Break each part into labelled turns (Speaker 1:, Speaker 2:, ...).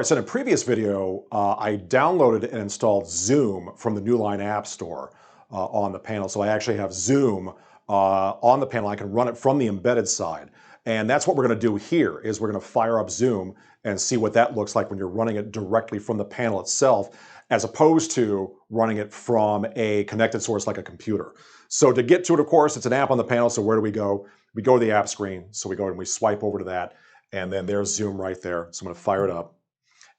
Speaker 1: right, so in a previous video, I downloaded and installed Zoom from the Newline App Store on the panel. So I actually have Zoom on the panel. I can run it from the embedded side. And that's what we're going to do here is we're going to fire up Zoom and see what that looks like when you're running it directly from the panel itself, as opposed to running it from a connected source like a computer. So to get to it, of course, it's an app on the panel. So where do we go? We go to the app screen. So we go and we swipe over to that. And then there's Zoom right there. So I'm going to fire it up.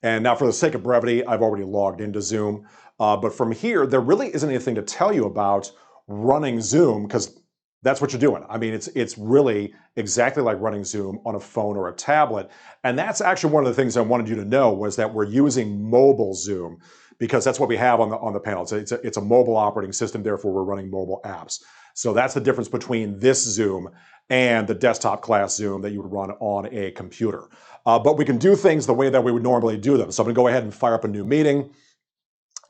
Speaker 1: And now for the sake of brevity, I've already logged into Zoom. But from here, there really isn't anything to tell you about running Zoom because that's what you're doing. I mean, it's really exactly like running Zoom on a phone or a tablet. And that's actually one of the things I wanted you to know was that we're using mobile Zoom because that's what we have on the panel. It's a mobile operating system, therefore we're running mobile apps. So that's the difference between this Zoom and the desktop class Zoom that you would run on a computer. But we can do things the way that we would normally do them. So I'm gonna go ahead and fire up a new meeting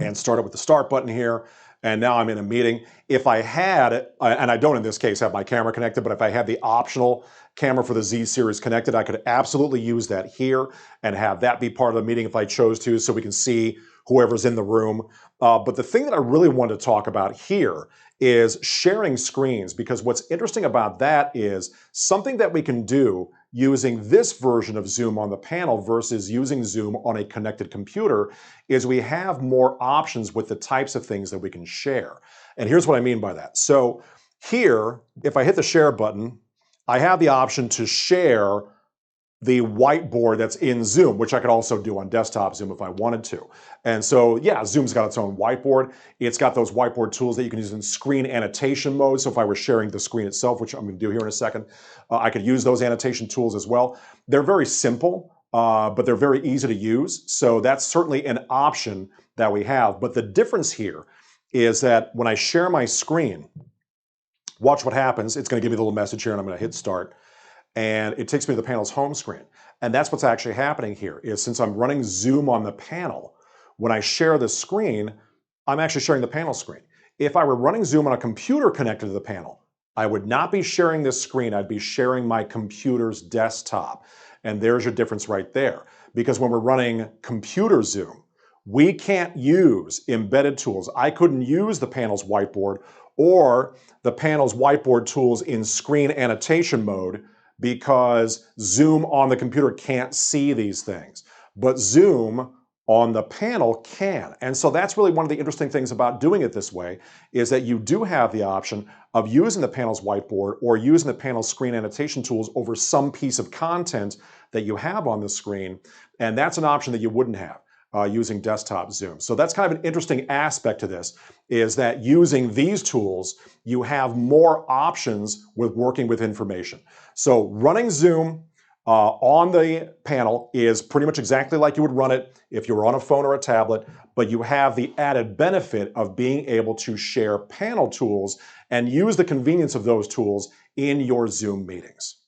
Speaker 1: and start it with the start button here. And now I'm in a meeting. If I had, and I don't in this case have my camera connected, but if I had the optional camera for the Z Series connected, I could absolutely use that here and have that be part of the meeting if I chose to, so we can see whoever's in the room. But the thing that I really wanted to talk about here is sharing screens, because what's interesting about that is something that we can do using this version of Zoom on the panel versus using Zoom on a connected computer is we have more options with the types of things that we can share. And here's what I mean by that. So here, if I hit the share button, I have the option to share the whiteboard that's in Zoom, which I could also do on desktop Zoom if I wanted to. And so, yeah, Zoom's got its own whiteboard. It's got those whiteboard tools that you can use in screen annotation mode. So if I were sharing the screen itself, which I'm going to do here in a second, I could use those annotation tools as well. They're very simple, but they're very easy to use. So that's certainly an option that we have. But the difference here is that when I share my screen, watch what happens. It's going to give me the little message here, and I'm going to hit start. And it takes me to the panel's home screen. And that's what's actually happening here is since I'm running Zoom on the panel, when I share the screen, I'm actually sharing the panel screen. If I were running Zoom on a computer connected to the panel, I would not be sharing this screen. I'd be sharing my computer's desktop. And there's your difference right there. Because when we're running computer Zoom, we can't use embedded tools. I couldn't use the panel's whiteboard or the panel's whiteboard tools in screen annotation mode because Zoom on the computer can't see these things. But Zoom on the panel can. And so that's really one of the interesting things about doing it this way is that you do have the option of using the panel's whiteboard or using the panel's screen annotation tools over some piece of content that you have on the screen. And that's an option that you wouldn't have using desktop Zoom. So that's kind of an interesting aspect to this is that using these tools, you have more options with working with information. So running Zoom on the panel is pretty much exactly like you would run it if you were on a phone or a tablet, but you have the added benefit of being able to share panel tools and use the convenience of those tools in your Zoom meetings.